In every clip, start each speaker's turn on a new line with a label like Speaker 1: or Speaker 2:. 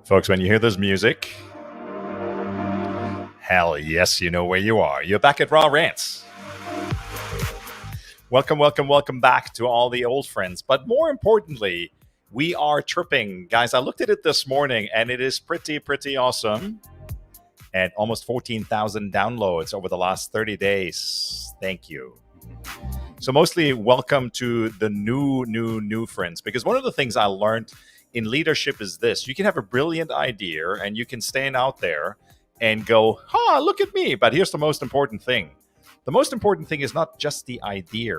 Speaker 1: Folks, when you hear this music, hell yes, you know where you are. You're back at Raw Rants. Welcome back to all the old friends. But more importantly, we are tripping. Guys, I looked at it this morning and it is pretty awesome. And almost 14,000 downloads over the last 30 days. Thank you. So mostly welcome to the new friends. Because one of the things I learned in leadership is this. You can have a brilliant idea and you can stand out there and go, look at me. But here's the most important thing. The most important thing is not just the idea.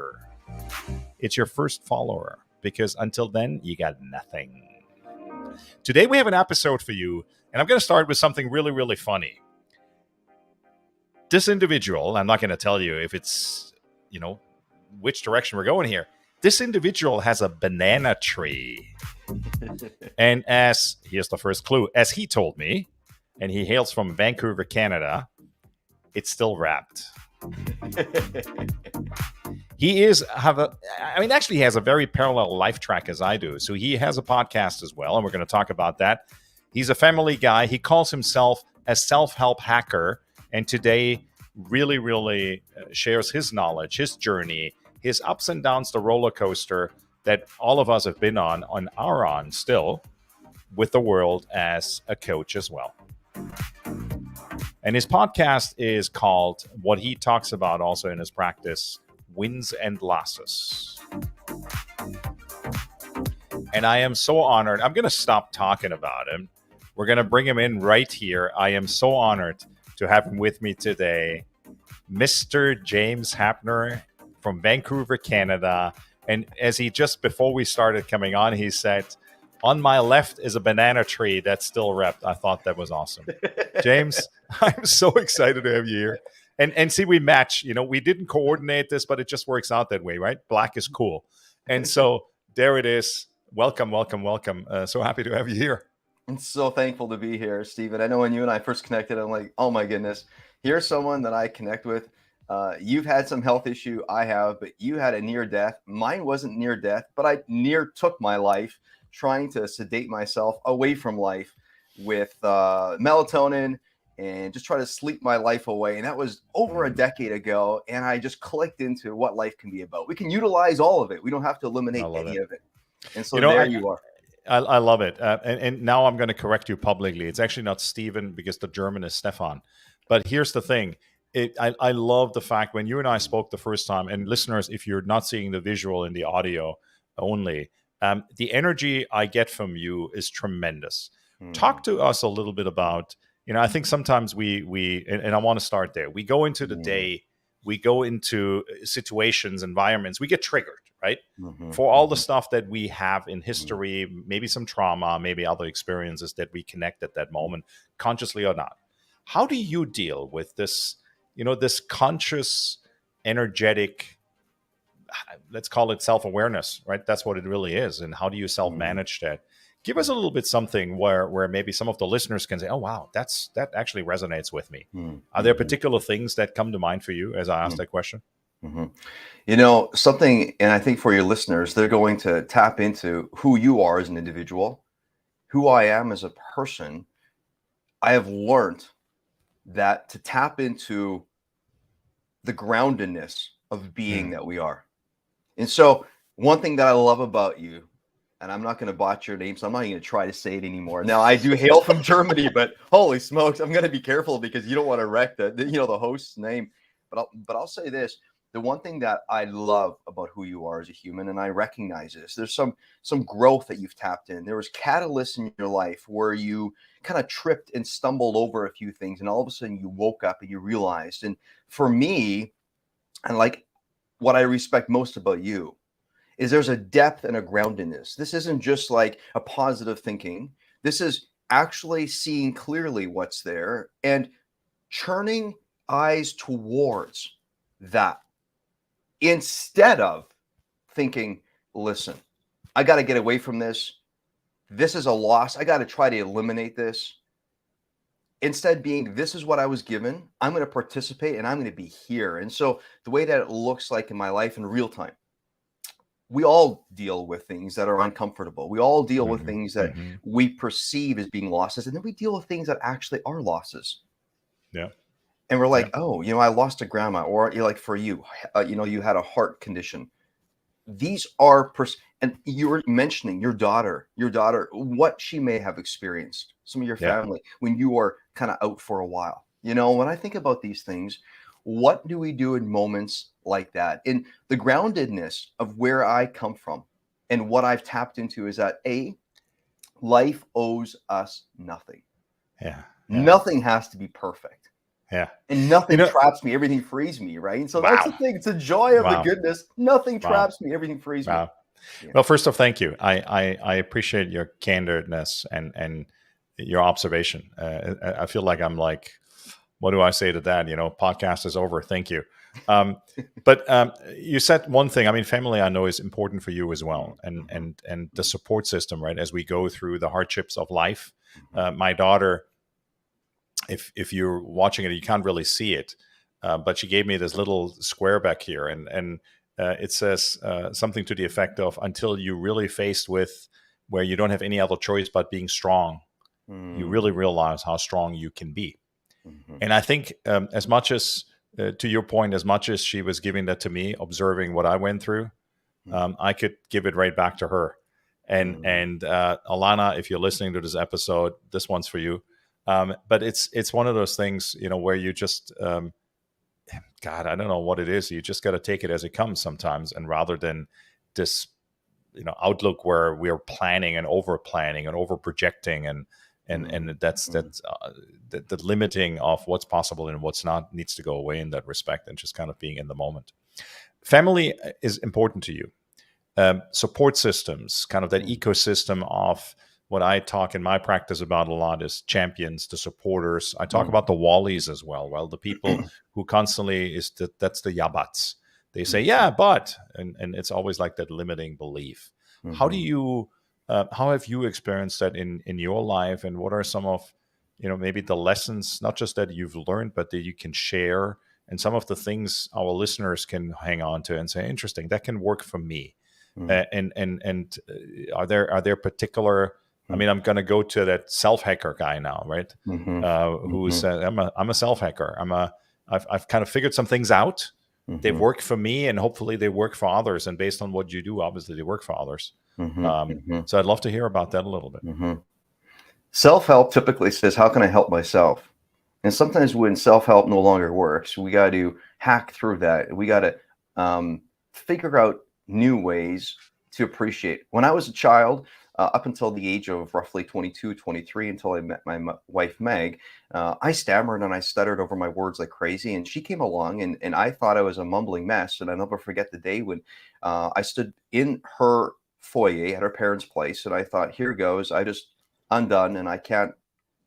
Speaker 1: It's your first follower. Because until then, you got nothing. Today we have an episode for you. And I'm going to start with something really funny. This individual, I'm not going to tell you if it's, which direction we're going here. This individual has a banana tree. And here's the first clue, as he told me, and he hails from Vancouver, Canada, it's still wrapped. He has a very parallel life track as I do. So he has a podcast as well, and we're going to talk about that. He's a family guy. He calls himself a self-help hacker, and today really shares his knowledge, his journey, his ups and downs, the roller coaster that all of us have been on are on still with the world as a coach as well. And his podcast is called, what he talks about also in his practice, Wins and Losses. And I am so honored. I'm going to stop talking about him. We're going to bring him in right here. I am so honored to have him with me today. Mr. James Heppner from Vancouver, Canada. And as he just before we started coming on, he said, on my left is a banana tree that's still wrapped. I thought that was awesome. James, I'm so excited to have you here. And see, we match. We didn't coordinate this, but it just works out that way, right? Black is cool. And so there it is. Welcome. So happy to have you here.
Speaker 2: I'm so thankful to be here, Stephen. I know when you and I first connected, I'm like, oh my goodness, here's someone that I connect with. You've had some health issue, I have, but you had a near death. Mine wasn't near death, but I near took my life trying to sedate myself away from life with melatonin and just try to sleep my life away. And that was over a decade ago. And I just clicked into what life can be about. We can utilize all of it. We don't have to eliminate any of it. And so you are.
Speaker 1: I love it. And now I'm going to correct you publicly. It's actually not Stephen because the German is Stefan. But here's the thing. I love the fact when you and I spoke the first time, and listeners, if you're not seeing the visual and the audio only, the energy I get from you is tremendous. Talk to us a little bit about, I think sometimes and I want to start there. We go into the day, we go into situations, environments, we get triggered, right? For all the stuff that we have in history, maybe some trauma, maybe other experiences that we connect at that moment, consciously or not. How do you deal with this, this conscious, energetic, let's call it self-awareness, right? That's what it really is. And how do you self-manage that? Give us a little bit something where maybe some of the listeners can say, oh, wow, that actually resonates with me. Are there particular things that come to mind for you as I ask that question?
Speaker 2: Something, and I think for your listeners, they're going to tap into who you are as an individual, who I am as a person. I have learned that to tap into the groundedness of being that we are. And so one thing that I love about you, and I'm not going to botch your name, so I'm not even going to try to say it anymore. Now, I do hail from Germany, but holy smokes, I'm going to be careful because you don't want to wreck the host's name. But I'll say this. The one thing that I love about who you are as a human, and I recognize this, there's some growth that you've tapped in. There was catalysts in your life where you kind of tripped and stumbled over a few things, and all of a sudden you woke up and you realized. And for me, and like what I respect most about you, is there's a depth and a groundedness. This isn't just like a positive thinking. This is actually seeing clearly what's there and churning eyes towards that instead of thinking, listen, I got to get away from this. This is a loss. I got to try to eliminate this. Instead being, this is what I was given. I'm going to participate and I'm going to be here. And so the way that it looks like in my life in real time, we all deal with things that are uncomfortable. We all deal with
Speaker 1: Mm-hmm.
Speaker 2: things that
Speaker 1: Mm-hmm.
Speaker 2: we perceive as being losses, and then we deal with things that actually are losses.
Speaker 1: Yeah.
Speaker 2: And we're
Speaker 1: Yeah.
Speaker 2: like, oh, I lost a grandma, or you're like, for you, you had a heart condition. These are and you were mentioning your daughter, what she may have experienced, some of your
Speaker 1: Yeah.
Speaker 2: family when you are kind of out for a while. When I think about these things, what do we do in moments like that? In the groundedness of where I come from and what I've tapped into is that life owes us nothing.
Speaker 1: Yeah. Yeah.
Speaker 2: Nothing has to be perfect.
Speaker 1: Yeah.
Speaker 2: And
Speaker 1: You
Speaker 2: nothing
Speaker 1: know,
Speaker 2: traps me. Everything frees me, right? And so that's the
Speaker 1: wow.
Speaker 2: thing. It's a joy of the
Speaker 1: Wow.
Speaker 2: goodness. Nothing
Speaker 1: Wow.
Speaker 2: traps me. Everything frees me.
Speaker 1: Wow.
Speaker 2: Yeah.
Speaker 1: Well, first off, thank you. I appreciate your candidness and your observation. I feel like I'm like, what do I say to that? Podcast is over. Thank you. But you said one thing. I mean, family, I know, is important for you as well, and the support system, right? As we go through the hardships of life, my daughter, if you're watching it, you can't really see it, but she gave me this little square back here, and it says something to the effect of, "Until you really faced with where you don't have any other choice but being strong, you really realize how strong you can be." And I think, as much as to your point, as much as she was giving that to me, observing what I went through, I could give it right back to her. And Alana, if you're listening to this episode, this one's for you. But it's one of those things, where you just, God, I don't know what it is. You just got to take it as it comes sometimes, and rather than this, outlook where we're planning and over planning and over projecting, and that's the limiting of what's possible and what's not needs to go away in that respect, and just kind of being in the moment. Family is important to you. Support systems, kind of that ecosystem of what I talk in my practice about a lot is champions, the supporters. I talk about the wallies as well. Well, the people who constantly that's the yabats. They say, yeah, but, and it's always like that limiting belief. How do you, how have you experienced that in your life? And what are some of, maybe the lessons, not just that you've learned, but that you can share, and some of the things our listeners can hang on to and say, interesting, that can work for me. And are there particular? I mean, I'm going to go to that self-hacker guy now, right? Who said, I'm a self-hacker. I've kind of figured some things out. They've worked for me, and hopefully they work for others. And based on what you do, obviously they work for others. So I'd love to hear about that a little bit.
Speaker 2: Self-help typically says, how can I help myself? And sometimes when self-help no longer works, we got to hack through that. We got to figure out new ways to appreciate. When I was a child, up until the age of roughly 22, 23, until I met my wife, Meg, I stammered and I stuttered over my words like crazy. And she came along and I thought I was a mumbling mess. And I'll never forget the day when I stood in her foyer at her parents' place. And I thought, here goes. I'm done and I can't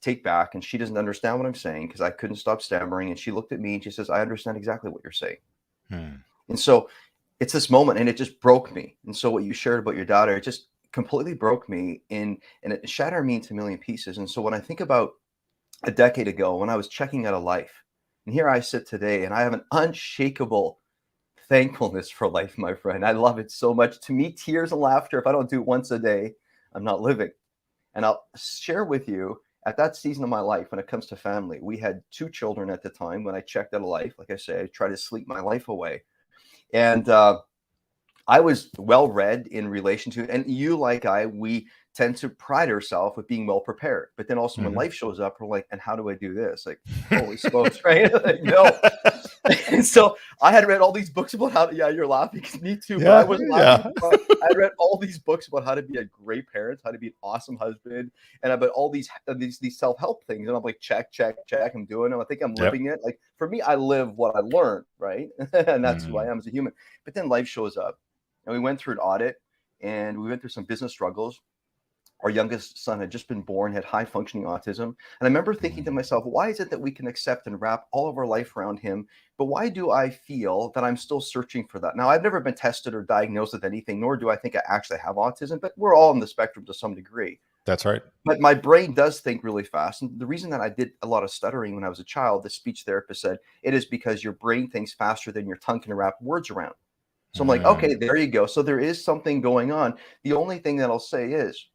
Speaker 2: take back. And she doesn't understand what I'm saying because I couldn't stop stammering. And she looked at me and she says, I understand exactly what you're saying. And so it's this moment, and it just broke me. And so what you shared about your daughter, it just completely broke me, and it shattered me into a million pieces. And so when I think about a decade ago, when I was checking out of life, and here I sit today, and I have an unshakable thankfulness for life, my friend. I love it so much. To me, tears and laughter, if I don't do it once a day, I'm not living. And I'll share with you, at that season of my life, when it comes to family, we had 2 children at the time. When I checked out of life, like I say, I tried to sleep my life away. And I was well read in relation to, and you, like we tend to pride ourselves with being well prepared. But then also when life shows up, we're like, and how do I do this? Like, holy smokes, right? Like, no. And so I had read all these books about how to, yeah, you're laughing, me too, but I wasn't laughing. I had read all these books about how to be a great parent, how to be an awesome husband, and about all these self-help things. And I'm like, check. I'm doing them. I think I'm living it. Like, for me, I live what I learned, right? And that's who I am as a human. But then life shows up. And we went through an audit, and we went through some business struggles. Our youngest son had just been born, had high functioning autism. And I remember thinking to myself, why is it that we can accept and wrap all of our life around him? But why do I feel that I'm still searching for that? Now, I've never been tested or diagnosed with anything, nor do I think I actually have autism, but we're all on the spectrum to some degree.
Speaker 1: That's right.
Speaker 2: But my brain does think really fast. And the reason that I did a lot of stuttering when I was a child, the speech therapist said, it is because your brain thinks faster than your tongue can wrap words around. So I'm like, okay, there you go. So there is something going on. The only thing that I'll say is,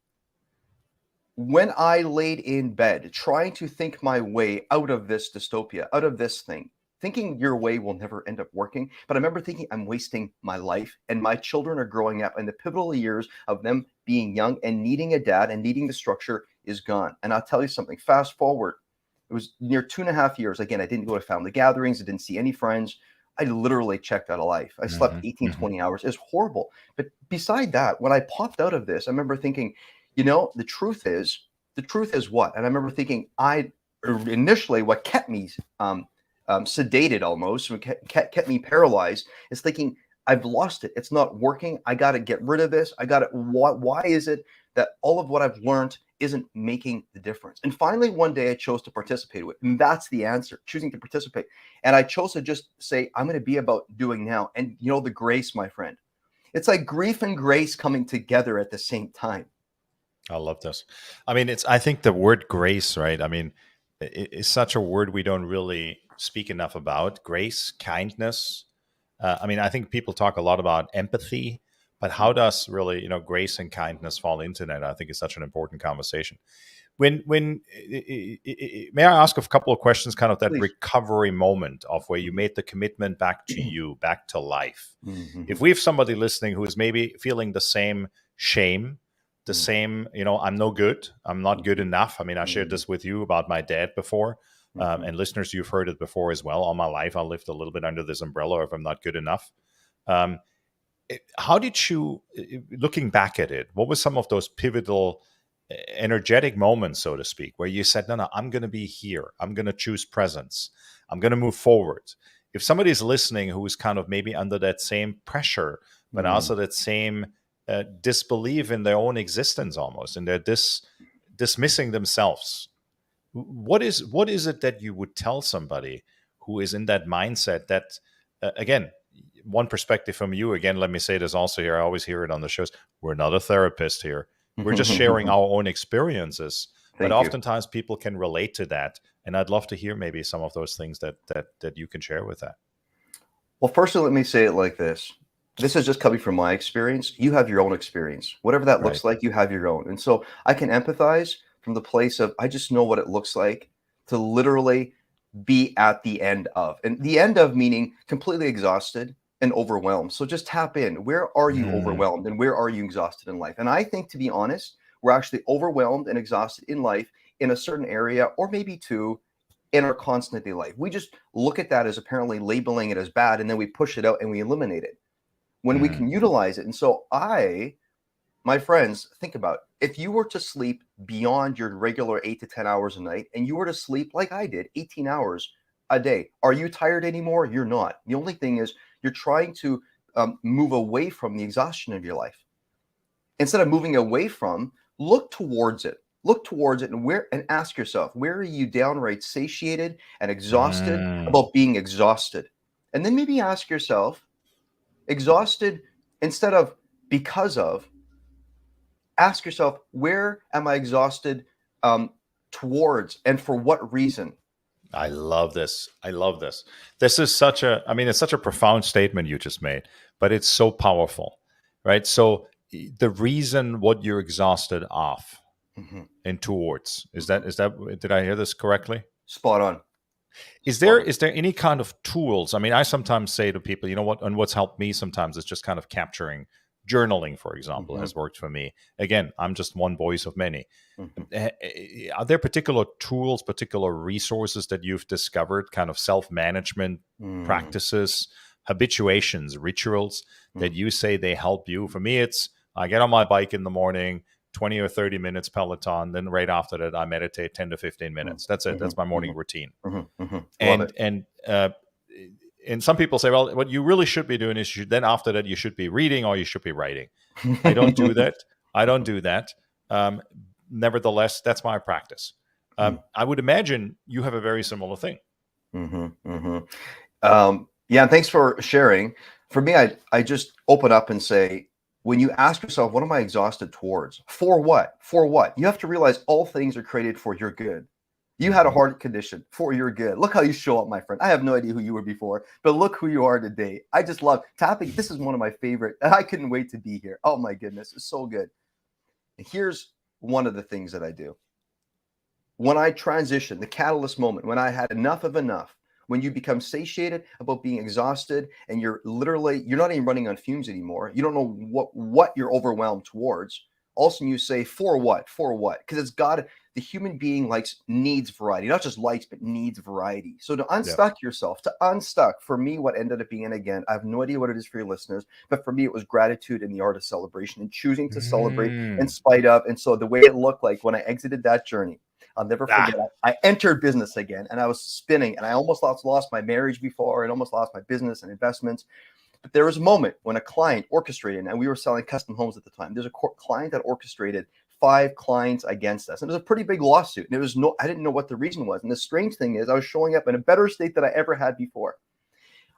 Speaker 2: when I laid in bed trying to think my way out of this dystopia, out of this thing, thinking your way will never end up working. But I remember thinking I'm wasting my life, and my children are growing up, and the pivotal years of them being young and needing a dad and needing the structure is gone. And I'll tell you something, fast forward, it was near 2.5 years. Again, I didn't go to family gatherings. I didn't see any friends. I literally checked out of life. I slept 18, 20 hours. It's horrible. But beside that, when I popped out of this, I remember thinking, the truth is what? And I remember thinking, initially what kept me sedated almost, what kept me paralyzed, is thinking, I've lost it. It's not working. I got to get rid of this. Why is it that all of what I've learned isn't making the difference? And finally, one day I chose to participate with it. And that's the answer, choosing to participate. And I chose to just say, I'm going to be about doing now. And the grace, my friend, it's like grief and grace coming together at the same time.
Speaker 1: I love this. I mean, I think the word grace, right? I mean, it's such a word we don't really speak enough about. Grace, kindness. I mean, I think people talk a lot about empathy, but how does really, grace and kindness fall into that? I think it's such an important conversation. May I ask a couple of questions, kind of that
Speaker 2: Please.
Speaker 1: recovery moment of where you made the commitment back to you, back to life. If we have somebody listening who is maybe feeling the same shame, the same, I'm no good, I'm not good enough. I mean, I shared this with you about my dad before, and listeners, you've heard it before as well. All my life, I lived a little bit under this umbrella of I'm not good enough. How did you, looking back at it, what were some of those pivotal, energetic moments, so to speak, where you said, no, I'm going to be here. I'm going to choose presence. I'm going to move forward. If somebody's listening who is kind of maybe under that same pressure, but also that same disbelief in their own existence almost, and they're dismissing themselves, what is it that you would tell somebody who is in that mindset that, again, one perspective from you, again, let me say this also here, I always hear it on the shows, we're not a therapist here. We're just sharing our own experiences. But oftentimes people can relate to that. And I'd love to hear maybe some of those things that you can share with that.
Speaker 2: Well, firstly, let me say it like this. This is just coming from my experience. You have your own experience. Whatever that looks like, you have your own. And so I can empathize from the place of, I just know what it looks like to literally be at the end of. And the end of meaning completely exhausted and overwhelmed. So just tap in. Where are you overwhelmed and where are you exhausted in life? And I think, to be honest, we're actually overwhelmed and exhausted in life in a certain area, or maybe two, in our constant daily life. We just look at that as apparently labeling it as bad, and then we push it out and we eliminate it when we can utilize it. And so my friends, think about, if you were to sleep beyond your regular 8 to 10 hours a night, and you were to sleep like I did, 18 hours a day, are you tired anymore? You're not. The only thing is you're trying to move away from the exhaustion of your life. Instead of moving away from, look towards it. Look towards it and ask yourself, where are you downright satiated and exhausted about being exhausted? And then maybe ask yourself, exhausted instead of because of, ask yourself, where am I exhausted towards and for what reason?
Speaker 1: I love this. I love this. This is it's such a profound statement you just made, but it's so powerful, right? So the reason what you're exhausted of and towards, is that, did I hear this correctly?
Speaker 2: Spot on.
Speaker 1: Is there any kind of tools? I mean, I sometimes say to people, you know what, and what's helped me sometimes is just kind of capturing. Journaling, for example, has worked for me. Again, I'm just one voice of many. Are there particular tools, particular resources that you've discovered, kind of self-management practices, habituations, rituals that you say they help you? For me, it's I get on my bike in the morning, 20 or 30 minutes Peloton. Then right after that, I meditate 10 to 15 minutes. That's it. That's my morning routine. And some people say, well, what you really should be doing is then after that, you should be reading or you should be writing. I don't do that. Nevertheless, that's my practice. I would imagine you have a very similar thing.
Speaker 2: Yeah, thanks for sharing. For me, I just open up and say, when you ask yourself, what am I exhausted towards? For what? For what? You have to realize all things are created for your good. You had a heart condition. For your good. Look how you show up, my friend. I have no idea who you were before, but look who you are today. I just love tapping. This is one of my favorite. I couldn't wait to be here. Oh my goodness, it's so good. And here's one of the things that I do. When I transition, the catalyst moment, when I had enough of enough, when you become satiated about being exhausted and you're not even running on fumes anymore. You don't know what you're overwhelmed towards. All of a sudden you say, for what? For what? Because the human being needs variety, not just likes, but needs variety. So to unstuck yourself, for me, what ended up being, and again, I have no idea what it is for your listeners, but for me, it was gratitude and the art of celebration and choosing to celebrate in spite of. And so the way it looked like when I exited that journey, I'll never forget. I entered business again and I was spinning and I almost lost my marriage before and almost lost my business and investments. But there was a moment when a client orchestrated, and we were selling custom homes at the time. There's a client that orchestrated 5 clients against us. And it was a pretty big lawsuit. And I didn't know what the reason was. And the strange thing is I was showing up in a better state than I ever had before.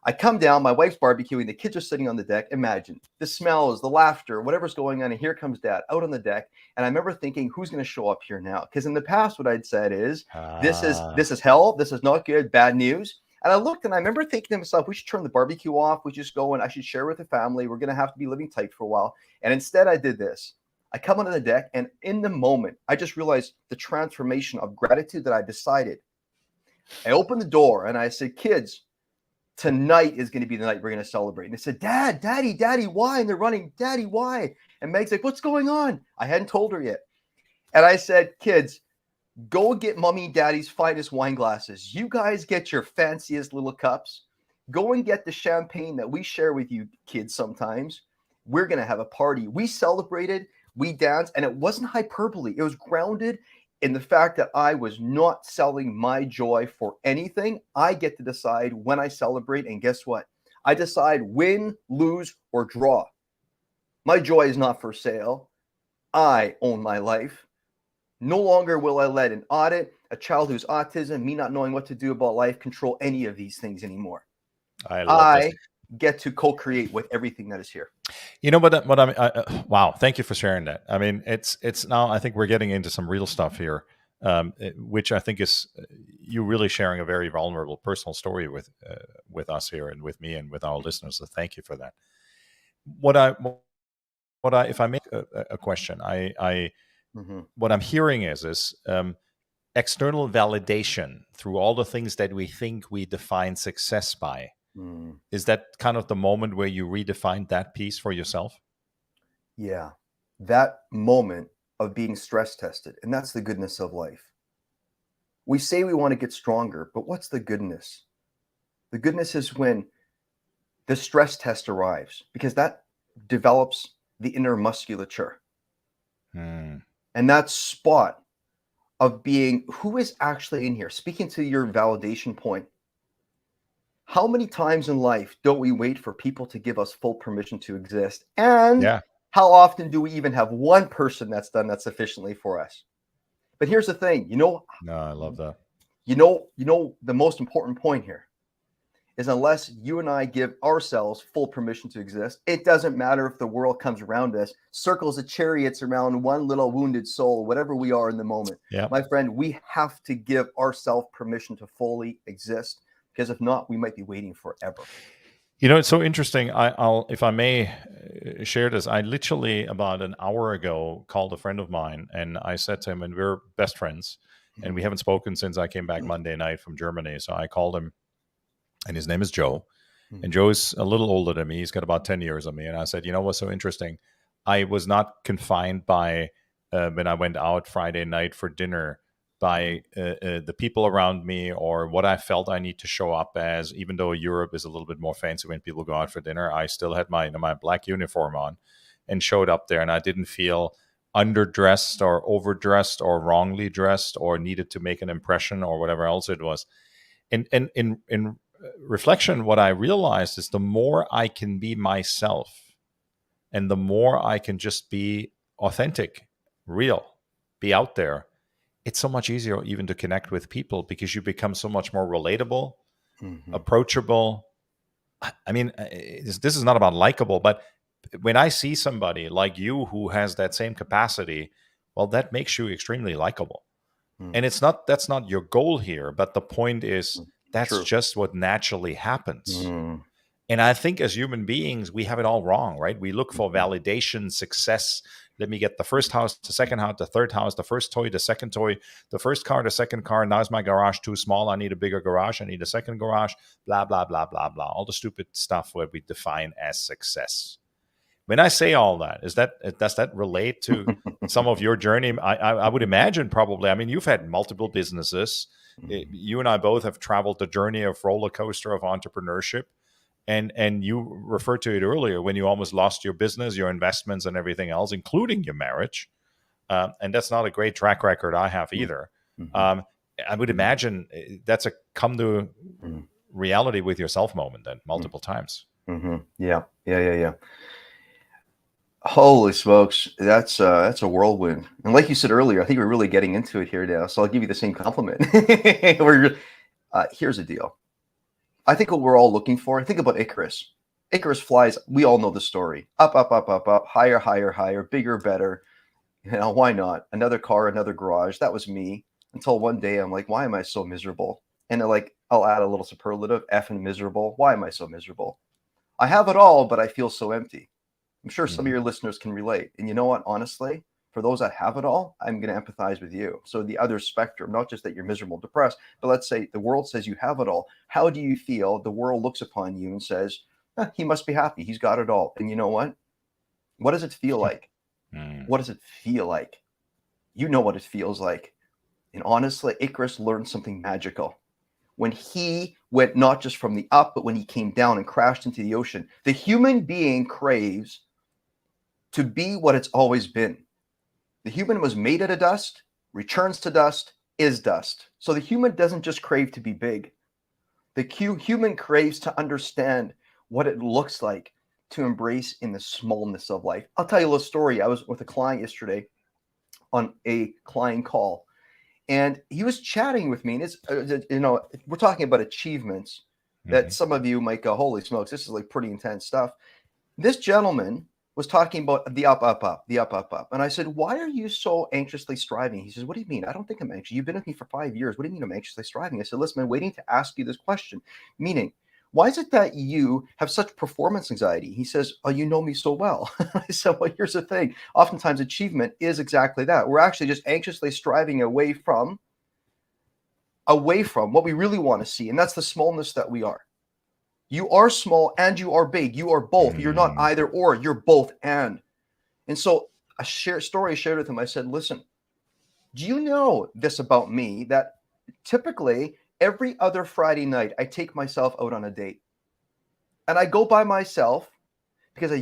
Speaker 2: I come down, my wife's barbecuing, the kids are sitting on the deck. Imagine the smells, the laughter, whatever's going on. And here comes dad out on the deck. And I remember thinking, who's going to show up here now? Because in the past, what I'd said is, this is hell. This is not good. Bad news. And I looked and I remember thinking to myself, we should turn the barbecue off. We just go and I should share with the family. We're going to have to be living tight for a while. And instead I did this. I come onto the deck and in the moment, I just realized the transformation of gratitude that I decided. I opened the door and I said, kids, tonight is going to be the night we're going to celebrate. And they said, Dad, Daddy, why? And they're running, Daddy, why? And Meg's like, what's going on? I hadn't told her yet. And I said, kids, go get mommy and daddy's finest wine glasses. You guys get your fanciest little cups. Go and get the champagne that we share with you kids sometimes. We're going to have a party. We celebrated, we danced, and it wasn't hyperbole. It was grounded in the fact that I was not selling my joy for anything. I get to decide when I celebrate. And guess what? I decide win, lose, or draw. My joy is not for sale. I own my life. No longer will I let an audit, a child who's autism, me not knowing what to do about life, control any of these things anymore. I get to co-create with everything that is here.
Speaker 1: You know what wow, thank you for sharing that. I mean, it's now, I think we're getting into some real stuff here, which I think is you really sharing a very vulnerable personal story with us here and with me and with our listeners. So thank you for that. If I make a question, what I'm hearing is external validation through all the things that we think we define success by. Is that kind of the moment where you redefined that piece for yourself?
Speaker 2: Yeah, that moment of being stress tested. And that's the goodness of life. We say we want to get stronger, but what's the goodness? The goodness is when the stress test arrives, because that develops the inner musculature. And that spot of being who is actually in here. Speaking to your validation point, how many times in life don't we wait for people to give us full permission to exist? And how often do we even have one person that's done that sufficiently for us? But here's the thing, no,
Speaker 1: I love that.
Speaker 2: You know, the most important point here is unless you and I give ourselves full permission to exist, it doesn't matter if the world comes around us, circles of chariots around one little wounded soul, whatever we are in the moment. My friend, we have to give ourselves permission to fully exist. Because if not, we might be waiting forever.
Speaker 1: You know, it's so interesting. I'll, if I may share this, I literally about an hour ago called a friend of mine and I said to him, and we're best friends, and we haven't spoken since I came back Monday night from Germany. So I called him, and his name is Joe. And Joe is a little older than me. He's got about 10 years on me. And I said, you know what's so interesting? I was not confined by when I went out Friday night for dinner by the people around me or what I felt I need to show up as. Even though Europe is a little bit more fancy when people go out for dinner, I still had my black uniform on and showed up there, and I didn't feel underdressed or overdressed or wrongly dressed or needed to make an impression or whatever else it was. And in reflection, what I realized is the more I can be myself and the more I can just be authentic, real, be out there, it's so much easier even to connect with people because you become so much more relatable, approachable. I mean, this is not about likable, but when I see somebody like you who has that same capacity, well, that makes you extremely likable. And that's not your goal here, but the point is that's
Speaker 2: True.
Speaker 1: just what naturally happens.
Speaker 2: Mm.
Speaker 1: And I think as human beings, we have it all wrong, right? We look for validation, success. Let me get the first house, the second house, the third house, the first toy, the second toy, the first car, the second car. Now is my garage too small? I need a bigger garage. I need a second garage, blah, blah, blah, blah, blah. All the stupid stuff where we define as success. When I say all that, does that relate to some of your journey? I would imagine probably. I mean, you've had multiple businesses. You and I both have traveled the journey of roller coaster of entrepreneurship. And you referred to it earlier when you almost lost your business, your investments, and everything else, including your marriage. And that's not a great track record I have either. I would imagine that's a come to reality with yourself moment then multiple times.
Speaker 2: Yeah. Holy smokes, that's a whirlwind. And like you said earlier, I think we're really getting into it here now. So I'll give you the same compliment. Here's the deal. I think what we're all looking for, think about Icarus. Icarus flies, we all know the story. Up, up, up, up, up, higher, higher, higher, bigger, better. You know, why not? Another car, another garage. That was me. Until one day I'm like, why am I so miserable? And I'll add a little superlative, effing miserable. Why am I so miserable? I have it all, but I feel so empty. I'm sure some of your listeners can relate. And you know what? Honestly, for those that have it all, I'm going to empathize with you. So the other spectrum, not just that you're miserable, depressed, but let's say the world says you have it all. How do you feel? The world looks upon you and says, he must be happy. He's got it all. And you know what? What does it feel like? What does it feel like? You know what it feels like. And honestly, Icarus learned something magical. When he went not just from the up, but when he came down and crashed into the ocean, the human being craves to be what it's always been. The human was made out of dust, returns to dust, is dust. So the human doesn't just crave to be big. The human craves to understand what it looks like to embrace in the smallness of life. I'll tell you a little story. I was with a client yesterday on a client call, and he was chatting with me. And it's, we're talking about achievements that some of you might go, holy smokes, this is like pretty intense stuff. This gentleman was talking about the up, up, up, the up, up, up. And I said, why are you so anxiously striving? He says, what do you mean? I don't think I'm anxious. You've been with me for 5 years. What do you mean I'm anxiously striving? I said, listen, I'm waiting to ask you this question. Meaning, why is it that you have such performance anxiety? He says, oh, you know me so well. I said, well, here's the thing. Oftentimes achievement is exactly that. We're actually just anxiously striving away from what we really want to see. And that's the smallness that we are. You are small and you are big. You are both. You're not either or. You're both and. And so a story I shared with him. I said, listen, do you know this about me, that typically every other Friday night I take myself out on a date. And I go by myself because I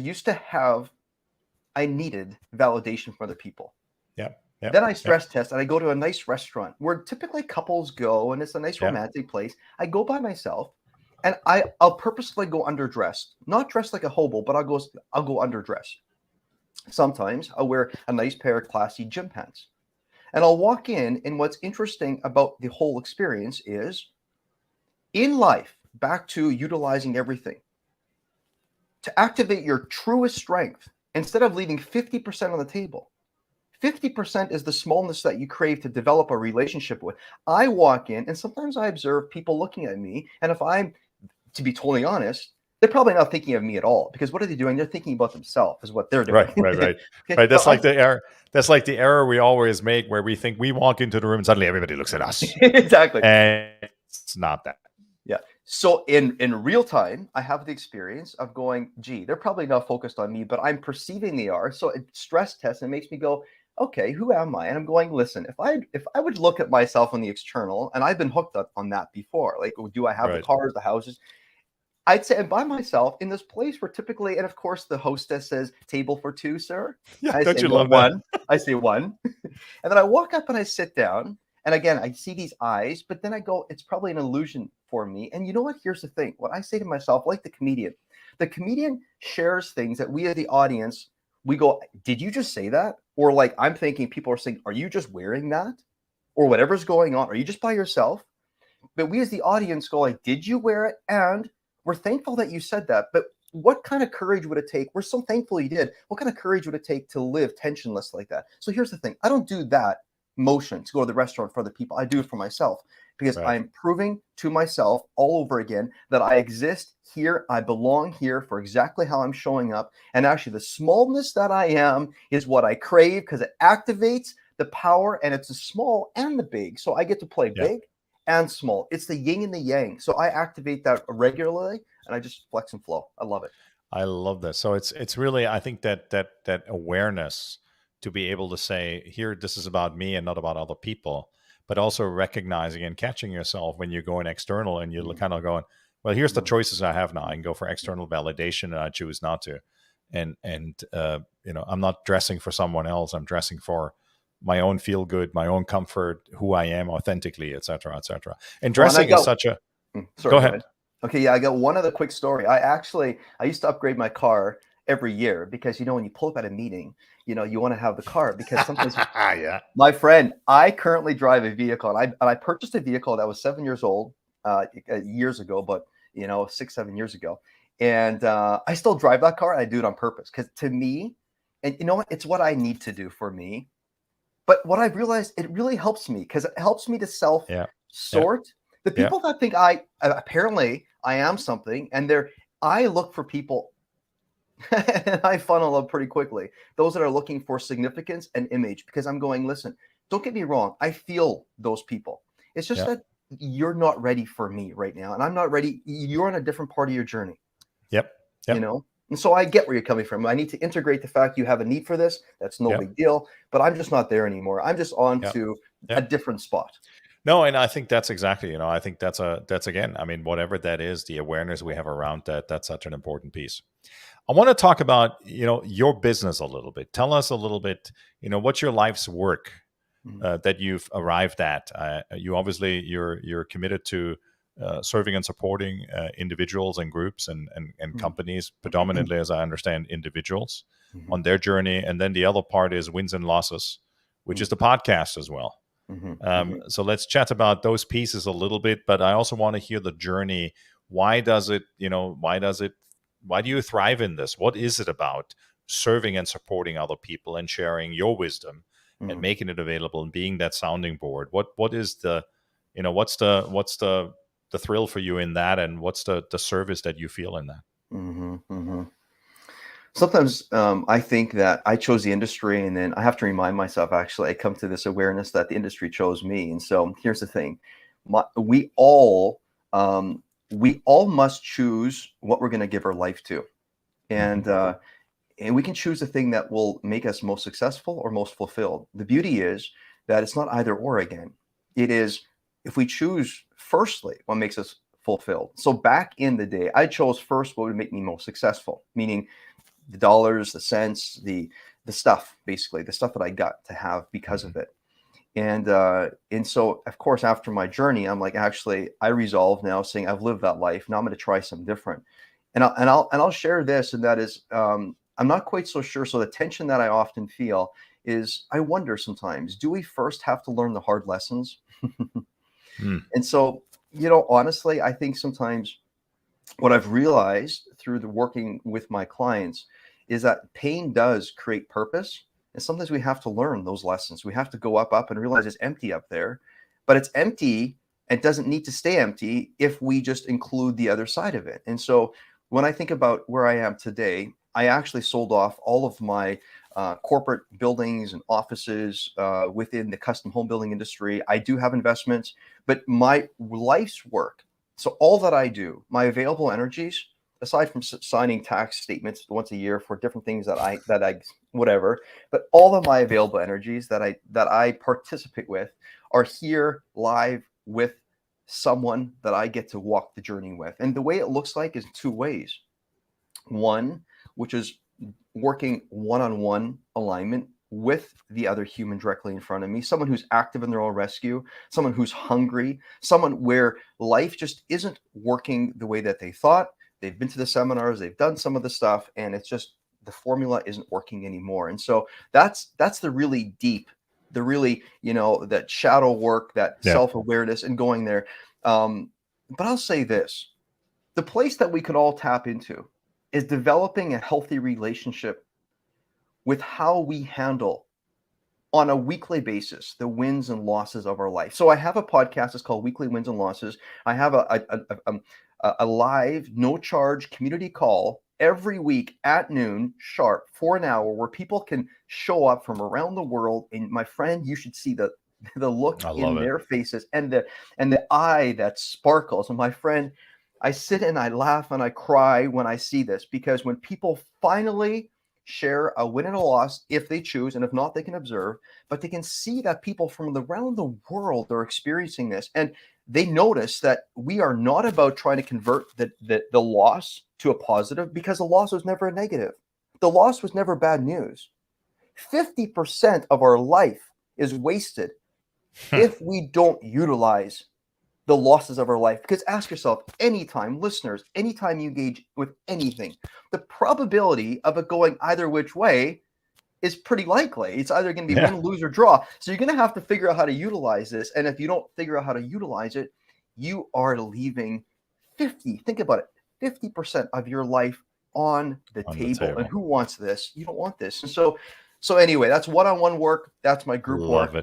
Speaker 2: needed validation from other people. Then I stress test and I go to a nice restaurant where typically couples go, and it's a nice romantic place. I go by myself. And I'll purposely go underdressed, not dressed like a hobo, but I'll go underdressed. Sometimes I'll wear a nice pair of classy gym pants. And I'll walk in, and what's interesting about the whole experience is, in life, back to utilizing everything, to activate your truest strength, instead of leaving 50% on the table, 50% is the smallness that you crave to develop a relationship with. I walk in, and sometimes I observe people looking at me, and if I'm, to be totally honest, they're probably not thinking of me at all, because what are they doing? They're thinking about themselves, is what they're doing.
Speaker 1: Right. That's like the error. That's like the error we always make, where we think we walk into the room and suddenly everybody looks at us.
Speaker 2: Exactly.
Speaker 1: And it's not that.
Speaker 2: Yeah. So in real time, I have the experience of going, gee, they're probably not focused on me, but I'm perceiving they are. So it stress tests and makes me go, okay, who am I? And I'm going, listen, if I would look at myself on the external, and I've been hooked up on that before, like, do I have the cars, the houses? I'd say I'm by myself in this place where typically, and of course the hostess says, table for two, sir.
Speaker 1: Yeah,
Speaker 2: I
Speaker 1: don't
Speaker 2: say,
Speaker 1: you
Speaker 2: well,
Speaker 1: love
Speaker 2: one.
Speaker 1: that?
Speaker 2: I say one. And then I walk up and I sit down. And again, I see these eyes, but then I go, it's probably an illusion for me. And you know what? Here's the thing. What I say to myself, like the comedian shares things that we as the audience, we go, did you just say that? Or like, I'm thinking people are saying, are you just wearing that? Or whatever's going on. Are you just by yourself? But we as the audience go like, did you wear it? And we're thankful that you said that. But what kind of courage would it take? We're so thankful you did. What kind of courage would it take to live tensionless like that? So here's the thing. I don't do that motion to go to the restaurant for other people. I do it for myself because
Speaker 1: Right.
Speaker 2: I'm proving to myself all over again that I exist here. I belong here for exactly how I'm showing up. And actually, the smallness that I am is what I crave because it activates the power, and it's the small and the big. So I get to play
Speaker 1: Yeah.
Speaker 2: big and small. It's the yin and the yang. So I activate that regularly, and I just flex and flow. I love it.
Speaker 1: I love this. So it's really, I think that awareness to be able to say, here, this is about me and not about other people, but also recognizing and catching yourself when you're going external and you're kind of going, well, here's the choices I have now. I can go for external validation and I choose not to. I'm not dressing for someone else. I'm dressing for my own feel good, my own comfort, who I am authentically, et cetera, et cetera. And
Speaker 2: Well, and I
Speaker 1: dressing is
Speaker 2: got,
Speaker 1: such a,
Speaker 2: sorry,
Speaker 1: go
Speaker 2: go
Speaker 1: ahead.
Speaker 2: ahead. Okay, yeah, I got one other quick story. I used to upgrade my car every year because when you pull up at a meeting, you want to have the car because sometimes
Speaker 1: Yeah.
Speaker 2: my friend, I currently drive a vehicle, and I purchased a vehicle that was 7 years old years ago, but 6, 7 years ago, and I still drive that car. And I do it on purpose because to me, and you know what, it's what I need to do for me. But what I've realized, it really helps me because it helps me to self
Speaker 1: Yeah. Yeah.
Speaker 2: sort the
Speaker 1: Yeah.
Speaker 2: people that think apparently I am something, and I look for people. And I funnel them pretty quickly. Those that are looking for significance and image, because I'm going, listen, don't get me wrong. I feel those people. It's just
Speaker 1: Yeah.
Speaker 2: that you're not ready for me right now. And I'm not ready. You're on a different part of your journey,
Speaker 1: Yep. Yep.
Speaker 2: And so I get where you're coming from. I need to integrate the fact you have a need for this. That's no
Speaker 1: Yep.
Speaker 2: big deal. But I'm just not there anymore. I'm just on
Speaker 1: Yep.
Speaker 2: to a
Speaker 1: Yep.
Speaker 2: different spot.
Speaker 1: No, and I think that's exactly, I think that's again, I mean, whatever that is, the awareness we have around that, that's such an important piece. I want to talk about, your business a little bit. Tell us a little bit, what's your life's work that you've arrived at. You obviously, you're committed to serving and supporting individuals and groups and companies, predominantly, as I understand, individuals on their journey. And then the other part is wins and losses, which is the podcast as well. So let's chat about those pieces a little bit, but I also want to hear the journey. Why do you thrive in this? What is it about serving and supporting other people and sharing your wisdom and making it available and being that sounding board? What is the, what's the thrill for you in that, and what's the service that you feel in that?
Speaker 2: Sometimes I think that I chose the industry, and then I have to remind myself, actually, I come to this awareness that the industry chose me. And so here's the thing. We all must choose what we're going to give our life to. And we can choose the thing that will make us most successful or most fulfilled. The beauty is that it's not either or again. It is, if we choose firstly what makes us fulfilled. So back in the day, I chose first what would make me most successful, meaning the dollars, the cents, the stuff, basically the stuff that I got to have because of it. And so, of course, after my journey, I'm like, actually, I resolve now, saying I've lived that life. Now I'm going to try something different. And I'll share this, and that is, I'm not quite so sure. So the tension that I often feel is, I wonder sometimes, do we first have to learn the hard lessons? And so, honestly, I think sometimes what I've realized through the working with my clients is that pain does create purpose. And sometimes we have to learn those lessons. We have to go up and realize it's empty up there, but it's empty and doesn't need to stay empty if we just include the other side of it. And so when I think about where I am today, I actually sold off all of my corporate buildings and offices within the custom home building industry. I do have investments, but my life's work, so all that I do, my available energies, aside from signing tax statements once a year for different things that I whatever, but all of my available energies that I participate with are here live with someone that I get to walk the journey with. And the way it looks like is two ways. One, which is working one-on-one alignment with the other human directly in front of me, someone who's active in their own rescue, someone who's hungry, someone where life just isn't working the way that they thought. They've been to the seminars, they've done some of the stuff, and it's just the formula isn't working anymore. And so that's the really deep, the really, that shadow work, that self-awareness and going there. But I'll say this, the place that we could all tap into is developing a healthy relationship with how we handle on a weekly basis the wins and losses of our life. So I have a podcast. It's called Weekly Wins and Losses. I have a live, no charge community call every week at noon sharp for an hour where people can show up from around the world. And my friend, you should see the look
Speaker 1: I
Speaker 2: in
Speaker 1: love it.
Speaker 2: their faces and the eye that sparkles. And my friend, I sit and I laugh and I cry when I see this, because when people finally share a win and a loss, if they choose, and if not, they can observe, but they can see that people from around the world are experiencing this. And they notice that we are not about trying to convert the loss to a positive, because the loss was never a negative. The loss was never bad news. 50% of our life is wasted if we don't utilize the losses of our life. Because ask yourself, anytime, listeners, anytime you engage with anything, the probability of it going either which way is pretty likely. It's either going to be win, lose, or draw. So you're going to have to figure out how to utilize this. And if you don't figure out how to utilize it, you are leaving 50, think about it, 50% of your life on the table. And who wants this? You don't want this. And so anyway, that's one-on-one work. That's my group work.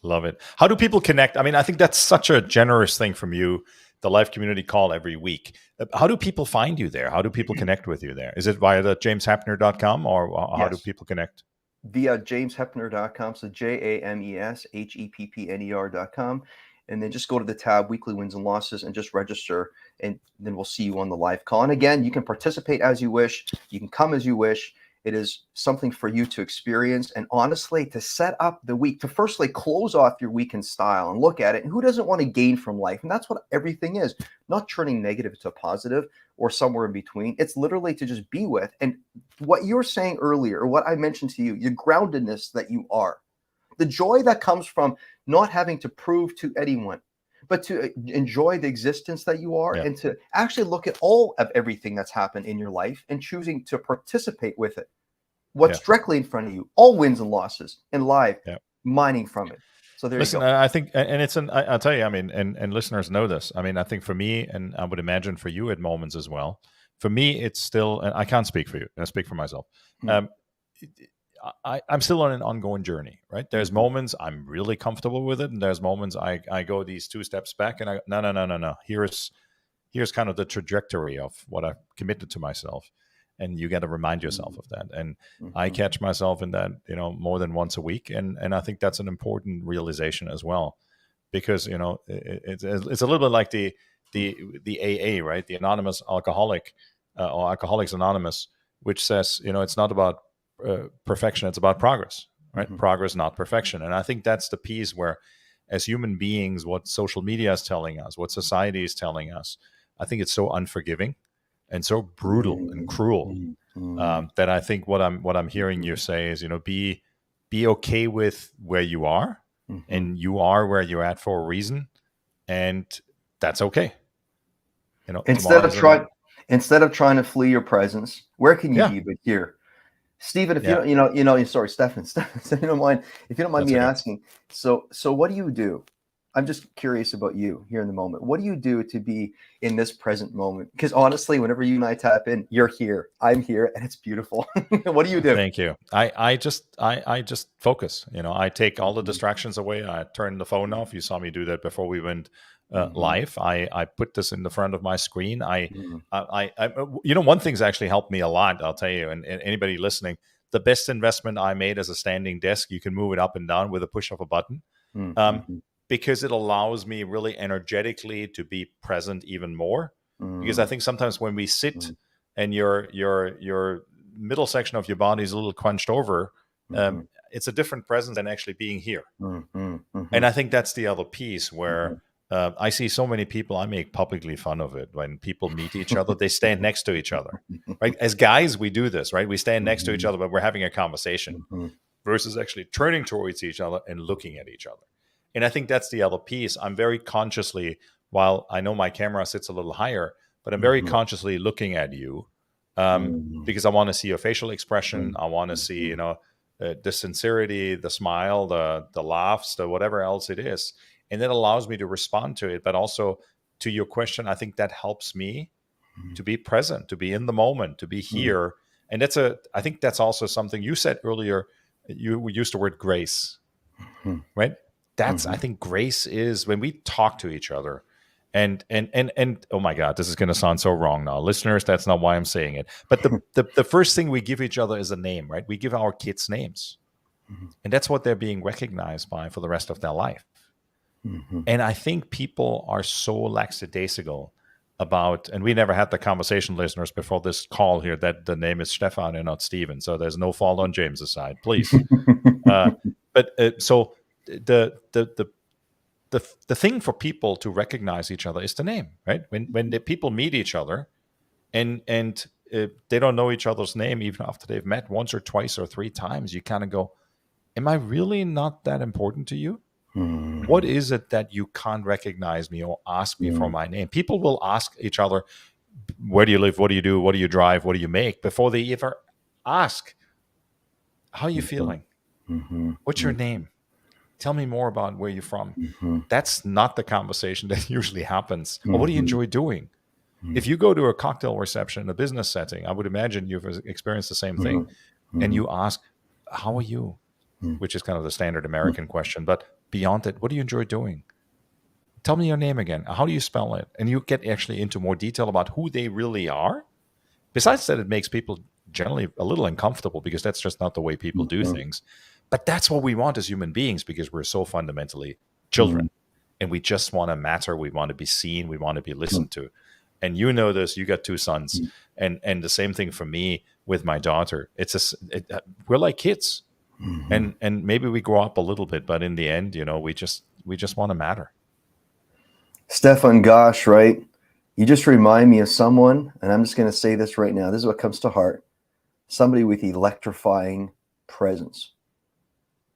Speaker 1: Love it. How do people connect? I mean, I think that's such a generous thing from you, the live community call every week. How do people find you there? How do people connect with you there? Is it via the jamesheppner.com, or how do people connect?
Speaker 2: Via jamesheppner.com. So JAMESHEPPNER.com. And then just go to the tab Weekly Wins and Losses and just register. And then we'll see you on the live call. And again, you can participate as you wish. You can come as you wish. It is something for you to experience, and honestly, to set up the week, to firstly close off your week in style and look at it. And who doesn't want to gain from life? And that's what everything is, not turning negative to positive or somewhere in between. It's literally to just be with. And what you were saying earlier, what I mentioned to you, your groundedness that you are, the joy that comes from not having to prove to anyone, but to enjoy the existence that you are, and to actually look at all of everything that's happened in your life and choosing to participate with it. What's directly in front of you, all wins and losses, and live, mining from it. So there you go.
Speaker 1: I think, and it's I'll tell you, I mean, and listeners know this. I mean, I think for me, and I would imagine for you at moments as well, for me, it's still, and I can't speak for you, I speak for myself. I'm still on an ongoing journey, right? There's moments I'm really comfortable with it, and there's moments I go these 2 steps back, and I no. Here's kind of the trajectory of what I've committed to myself, and you got to remind yourself of that. And I catch myself in that, more than once a week, and I think that's an important realization as well, because it's a little bit like the AA, right? The Anonymous Alcoholic, or Alcoholics Anonymous, which says, it's not about perfection, it's about progress, right? Progress, not perfection. And I think that's the piece where, as human beings, what social media is telling us, what society is telling us, I think it's so unforgiving and so brutal and cruel, that I think what I'm hearing you say is, be okay with where you are, and you are where you're at for a reason, and that's okay.
Speaker 2: Instead of trying to flee your presence, where can you be but here? Stephen, if sorry, Stefan, if you don't mind me asking, so what do you do? I'm just curious about you here in the moment. What do you do to be in this present moment? Because honestly, whenever you and I tap in, you're here, I'm here, and it's beautiful. What do you do?
Speaker 1: Thank you. I just focus. I take all the distractions away. I turn the phone off. You saw me do that before we went live. I put this in the front of my screen. One thing's actually helped me a lot, I'll tell you, and anybody listening, the best investment I made as a standing desk, you can move it up and down with a push of a button, because it allows me really energetically to be present even more. Because I think sometimes when we sit and your middle section of your body is a little crunched over, it's a different presence than actually being here. And I think that's the other piece where I see so many people, I make publicly fun of it. When people meet each other, they stand next to each other, right? As guys, we do this, right? We stand next to each other, but we're having a conversation, versus actually turning towards each other and looking at each other. And I think that's the other piece. I'm very consciously, while I know my camera sits a little higher, but I'm very consciously looking at you, because I want to see your facial expression. I want to see, the sincerity, the smile, the laughs, the whatever else it is. And that allows me to respond to it. But also, to your question, I think that helps me to be present, to be in the moment, to be here. And I think that's also something you said earlier. You used the word grace. right? That's, I
Speaker 2: Mhm.
Speaker 1: think grace is when we talk to each other. And oh my God, this is going to sound so wrong now, listeners. That's not why I'm saying it. But the first thing we give each other is a name, right? We give our kids names,
Speaker 2: Mhm.
Speaker 1: and that's what they're being recognized by for the rest of their life.
Speaker 2: Mhm.
Speaker 1: And I think people are so lackadaisical about, and we never had the conversation, listeners, before this call here, that the name is Stefan and not Steven. So there's no fault on James's side, please. Uh, so the thing for people to recognize each other is the name, right? When the people meet each other and they don't know each other's name even after they've met once or twice or three times, you kind of go, "Am I really not that important to you? What
Speaker 2: Mhm.
Speaker 1: is it that you can't recognize me or ask me for
Speaker 2: Mhm.
Speaker 1: my name?" People will ask each other, "Where do you live? What do you do? What do you drive? What do you make?" before they ever ask, "How are you
Speaker 2: Mhm.
Speaker 1: feeling?
Speaker 2: Mhm.
Speaker 1: What's your name? Tell me more about where you're from."
Speaker 2: Mhm.
Speaker 1: That's not the conversation that usually happens. Or what do you
Speaker 2: Mhm.
Speaker 1: enjoy doing? If
Speaker 2: Mhm.
Speaker 1: you go to a cocktail reception in a business setting, I would imagine you've experienced the same thing,
Speaker 2: Mhm.
Speaker 1: and
Speaker 2: Mhm.
Speaker 1: you ask, "How are you?"
Speaker 2: Mhm.
Speaker 1: which is kind of the standard American question. But beyond it, what do you enjoy doing? Tell me your name again. How do you spell it? And you get actually into more detail about who they really are. Besides that, it makes people generally a little uncomfortable because that's just not the way people do
Speaker 2: Mhm.
Speaker 1: things. But that's what we want as human beings because we're so fundamentally children
Speaker 2: Mhm.
Speaker 1: and we just want to matter. We want to be seen. We want to be listened to. And you know this. You got two sons, and the same thing for me with my daughter. We're like kids,
Speaker 2: Mhm.
Speaker 1: and maybe we grow up a little bit, but in the end, we just want to matter.
Speaker 2: Stefan, gosh, right? You just remind me of someone, and I'm just going to say this right now. This is what comes to heart. Somebody with electrifying presence,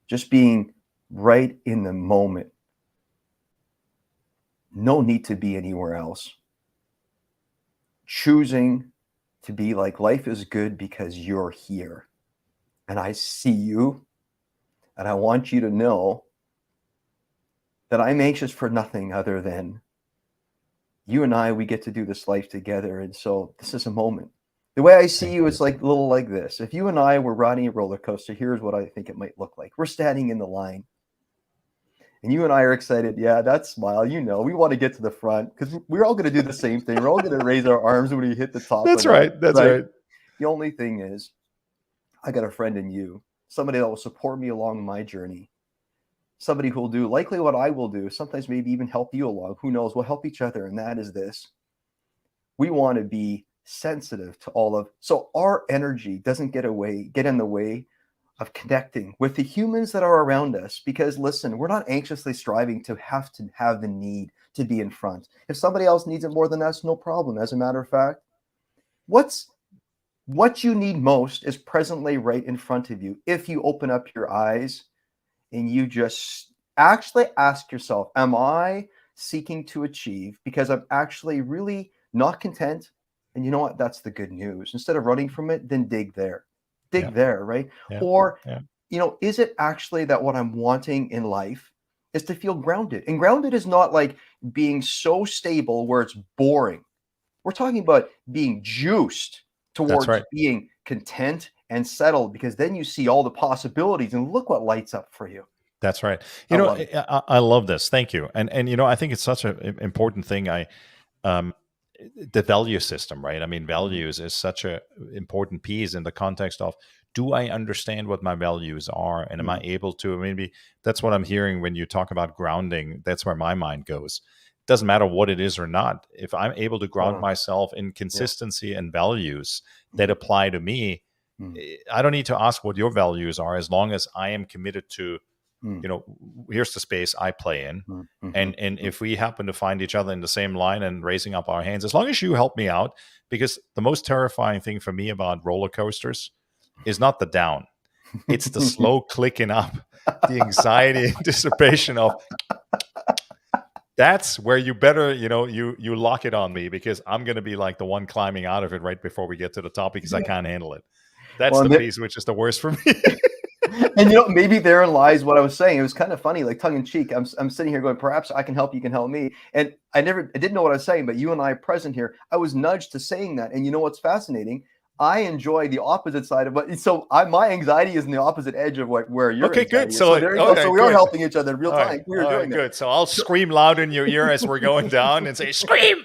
Speaker 2: just being right in the moment. No need to be anywhere else. Choosing to be like life is good because you're here. And I see you, and I want you to know that I'm anxious for nothing other than you and I, we get to do this life together. And so this is a moment. The way I see
Speaker 1: Thank
Speaker 2: you
Speaker 1: you.
Speaker 2: is like a little like this. If you and I were riding a roller coaster, here's what I think it might look like. We're standing in the line, and you and I are excited. Yeah, that smile, we want to get to the front because we're all going to do the same thing. We're all going to raise our arms when we hit the top of
Speaker 1: That's
Speaker 2: that,
Speaker 1: right. That's
Speaker 2: right?
Speaker 1: right.
Speaker 2: The only thing is, I got a friend in you, somebody that will support me along my journey, somebody who will do likely what I will do, sometimes maybe even help you along. Who knows? We'll help each other. And that is this: we want to be sensitive to all of, so our energy doesn't get in the way of connecting with the humans that are around us. Because listen, we're not anxiously striving to have the need to be in front. If somebody else needs it more than us, no problem. As a matter of fact, what's what you need most is presently right in front of you. If you open up your eyes and you just actually ask yourself, am I seeking to achieve because I'm actually really not content? And you know what? That's the good news. Instead of running from it, then dig there.
Speaker 1: Yeah.
Speaker 2: Dig there, right?
Speaker 1: Yeah.
Speaker 2: Or,
Speaker 1: Yeah.
Speaker 2: is it actually that what I'm wanting in life is to feel grounded? And grounded is not like being so stable where it's boring. We're talking about being juiced
Speaker 1: That's
Speaker 2: towards
Speaker 1: right.
Speaker 2: being content and settled, because then you see all the possibilities and look what lights up for you.
Speaker 1: That's right.
Speaker 2: I love it.
Speaker 1: I love this. Thank you. And I think it's such an important thing. Um, the value system, right? I mean,
Speaker 2: Mhm.
Speaker 1: values is such a important piece in the context of, do I understand what my values are, and am I
Speaker 2: Mhm.
Speaker 1: able to? Maybe that's what I'm hearing when you talk about grounding. That's where my mind goes. It doesn't matter what it is or not. If I'm able to ground
Speaker 2: Uh,
Speaker 1: myself in
Speaker 2: yeah.
Speaker 1: consistency and values that
Speaker 2: Mhm.
Speaker 1: apply to me,
Speaker 2: Mhm.
Speaker 1: I don't need to ask what your values are as long as I am committed to,
Speaker 2: Mhm.
Speaker 1: here's the space I play in.
Speaker 2: Mhm.
Speaker 1: And
Speaker 2: Mhm.
Speaker 1: if we happen to find each other in the same line and raising up our hands, as long as you help me out, because the most terrifying thing for me about roller coasters is not the down, it's the slow clicking up, the anxiety, anticipation of, that's where you better, you lock it on me, because I'm going to be like the one climbing out of it right before we get to the top because I
Speaker 2: Yeah.
Speaker 1: can't handle it. That's
Speaker 2: Well,
Speaker 1: the piece which is the worst for me.
Speaker 2: and maybe therein lies what I was saying. It was kind of funny, like tongue in cheek. I'm sitting here going, perhaps I can help, you can help me. And I didn't know what I was saying, but you and I present here, I was nudged to saying that. And you know what's fascinating? I enjoy the opposite side of it. So my anxiety is in the opposite edge of where your
Speaker 1: Okay,
Speaker 2: anxiety
Speaker 1: good.
Speaker 2: is.
Speaker 1: So,
Speaker 2: So there you go. So we are
Speaker 1: good.
Speaker 2: helping each other in real
Speaker 1: All
Speaker 2: time.
Speaker 1: right,
Speaker 2: We are
Speaker 1: all
Speaker 2: doing
Speaker 1: right,
Speaker 2: that.
Speaker 1: good. So I'll scream loud in your ear as we're going down and say, "Scream!"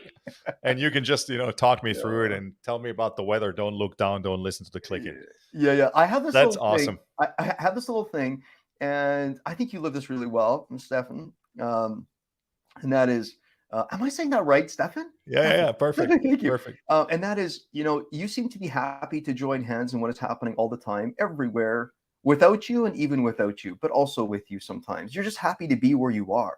Speaker 1: And you can just, talk me through it and tell me about the weather. Don't look down. Don't listen to the clicking.
Speaker 2: Yeah. I have this
Speaker 1: That's
Speaker 2: little
Speaker 1: awesome.
Speaker 2: thing. I have this little thing, and I think you live this really well, Stefan. And that is, am I saying that right, Stefan?
Speaker 1: Yeah. Perfect.
Speaker 2: Thank you.
Speaker 1: Perfect.
Speaker 2: And that is, you seem to be happy to join hands in what is happening all the time, everywhere, without you and even without you, but also with you sometimes. You're just happy to be where you are.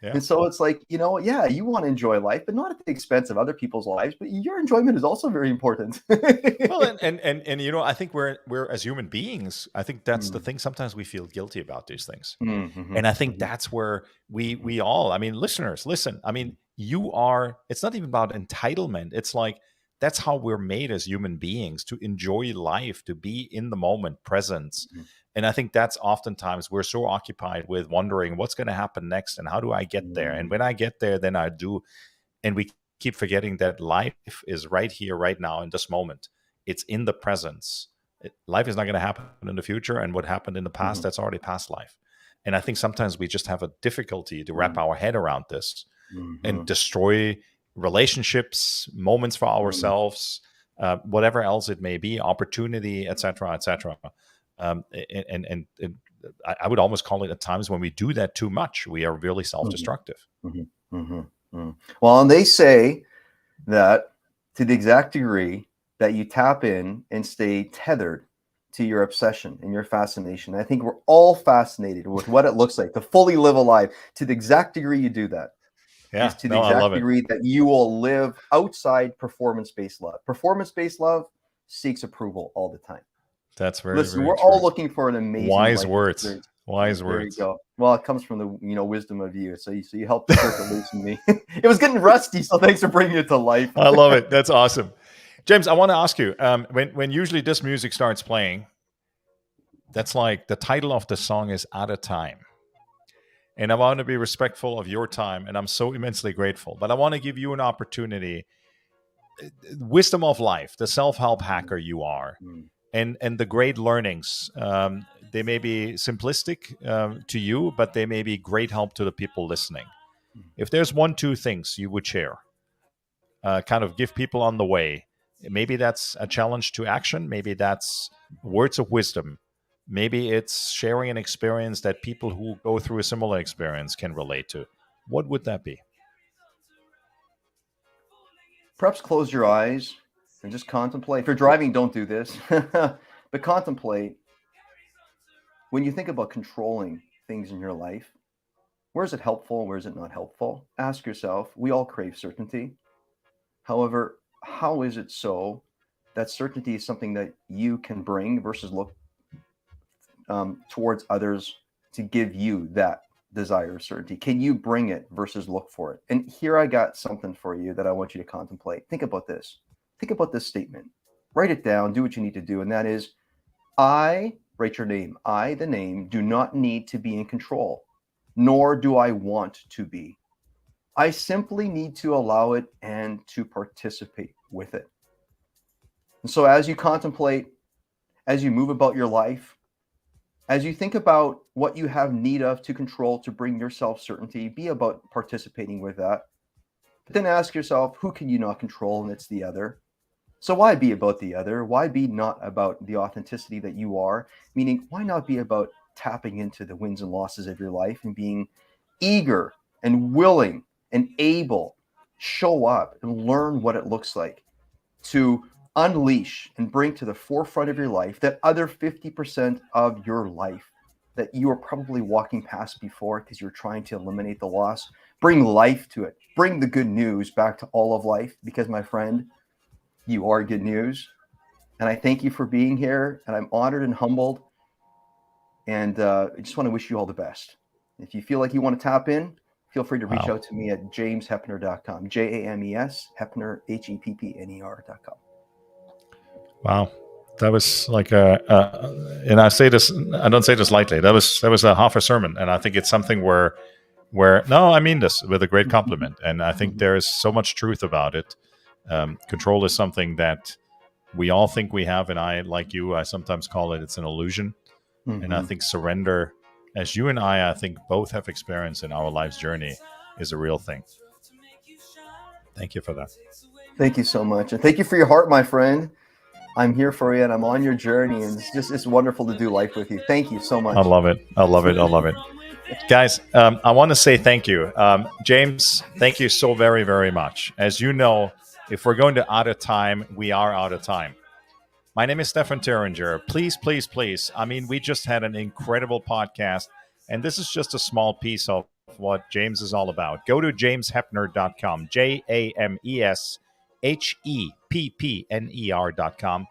Speaker 1: Yeah.
Speaker 2: And so it's like, you want to enjoy life, but not at the expense of other people's lives. But your enjoyment is also very important.
Speaker 1: Well, and I think we're as human beings, I think that's the thing. Sometimes we feel guilty about these things.
Speaker 2: Mm-hmm.
Speaker 1: And I think that's where we all, I mean, listeners, listen, I mean, it's not even about entitlement. It's like, that's how we're made as human beings, to enjoy life, to be in the moment, presence.
Speaker 2: Mm-hmm.
Speaker 1: And I think that's oftentimes we're so occupied with wondering what's going to happen next and how do I get there? And when I get there, then I do. And we keep forgetting that life is right here, right now, in this moment. It's in the presence. Life is not going to happen in the future. And what happened in the past, that's already past life. And I think sometimes we just have a difficulty to wrap our head around this and destroy relationships, moments for ourselves, whatever else it may be, opportunity, etc., etc. And I would almost call it at times when we do that too much, we are really self-destructive.
Speaker 2: Well, and they say that to the exact degree that you tap in and stay tethered to your obsession and your fascination, I think we're all fascinated with what it looks like to fully live alive. To the exact degree you do that, is to the exact degree that you will live outside performance-based love. Performance-based love seeks approval all the time.
Speaker 1: That's very,
Speaker 2: Listen,
Speaker 1: very
Speaker 2: we're
Speaker 1: true.
Speaker 2: all looking for an amazing
Speaker 1: wise
Speaker 2: life
Speaker 1: words.
Speaker 2: experience.
Speaker 1: Wise
Speaker 2: there
Speaker 1: words.
Speaker 2: You go. Well, it comes from the wisdom of you. So you helped to loosen me. It was getting rusty, so thanks for bringing it to life.
Speaker 1: I love it. That's awesome. James, I want to ask you, when usually this music starts playing, that's like the title of the song is At a Time. And I want to be respectful of your time, and I'm so immensely grateful. But I want to give you an opportunity, wisdom of life, the self-help hacker you are, and the great learnings. They may be simplistic to you, but they may be great help to the people listening. If there's 1-2 things you would share, kind of give people on the way, maybe that's a challenge to action, maybe that's words of wisdom, maybe it's sharing an experience that people who go through a similar experience can relate to. What would that be?
Speaker 2: Perhaps close your eyes and just contemplate. If you're driving, don't do this, but contemplate. When you think about controlling things in your life, where is it helpful? Where is it not helpful? Ask yourself. We all crave certainty. However, how is it so that certainty is something that you can bring versus look towards others to give you that desire of certainty? Can you bring it versus look for it? And here I got something for you that I want you to contemplate. Think about this. Think about this statement. Write it down. Do what you need to do. And that is, write your name. I, the name, do not need to be in control, nor do I want to be. I simply need to allow it and to participate with it. And so as you contemplate, as you move about your life, as you think about what you have need of to control to bring yourself certainty, be about participating with that. But then ask yourself, who can you not control? And it's the other. So why be about the other? Why be not about the authenticity that you are? Meaning, why not be about tapping into the wins and losses of your life and being eager and willing and able, show up and learn what it looks like to unleash and bring to the forefront of your life that other 50% of your life that you are probably walking past before because you're trying to eliminate the loss. Bring life to it. Bring the good news back to all of life, because, my friend, you are good news. And I thank you for being here, and I'm honored and humbled. And I just want to wish you all the best. If you feel like you want to tap in, feel free to reach out to me at jamesheppner.com, JAMES, Heppner, HEPPNER.com.
Speaker 1: Wow. That was like and I say this, I don't say this lightly. That was a half a sermon. And I think it's something where no, I mean this with a great compliment. And I think there is so much truth about it. Control is something that we all think we have. And I, like you, I sometimes call it's an illusion.
Speaker 2: Mm-hmm.
Speaker 1: And I think surrender, as you and I think both have experienced in our life's journey, is a real thing. Thank you for that.
Speaker 2: Thank you so much. And thank you for your heart, my friend. I'm here for you and I'm on your journey. And it's wonderful to do life with you. Thank you so much.
Speaker 1: I love it. I love it. I love it. Guys, I want to say thank you. James, thank you so very, very much. As you know, if we're going to out of time, we are out of time. My name is Stefan Terringer. Please, please, please. I mean, we just had an incredible podcast, and this is just a small piece of what James is all about. Go to jamesheppner.com, JamesHeppner.com.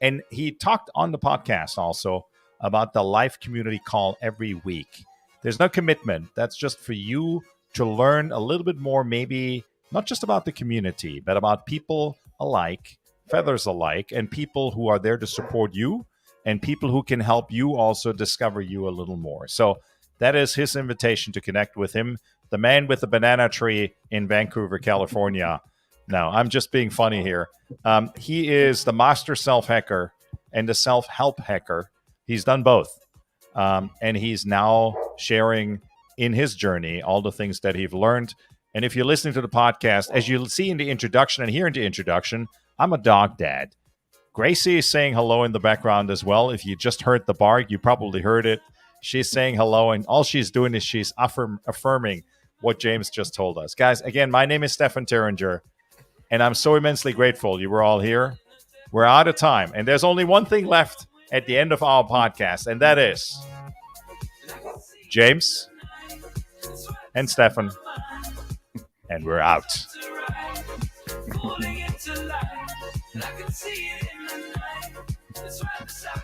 Speaker 1: And he talked on the podcast also about the life community call every week. There's no commitment. That's just for you to learn a little bit more, maybe not just about the community, but about people alike, feathers alike, and people who are there to support you and people who can help you also discover you a little more. So that is his invitation to connect with him, the man with the banana tree in Vancouver, California. Now, I'm just being funny here. He is the master self-hacker and the self-help hacker. He's done both. And he's now sharing in his journey all the things that he's learned. And if you're listening to the podcast, as you'll see in the introduction and hear in the introduction, I'm a dog dad. Gracie is saying hello in the background as well. If you just heard the bark, you probably heard it. She's saying hello, and all she's doing is she's affirming what James just told us. Guys, again, my name is Stefan Terringer, and I'm so immensely grateful you were all here. We're out of time, and there's only one thing left at the end of our podcast, and that is James and Stefan, and we're out. I can see it in the night. That's right beside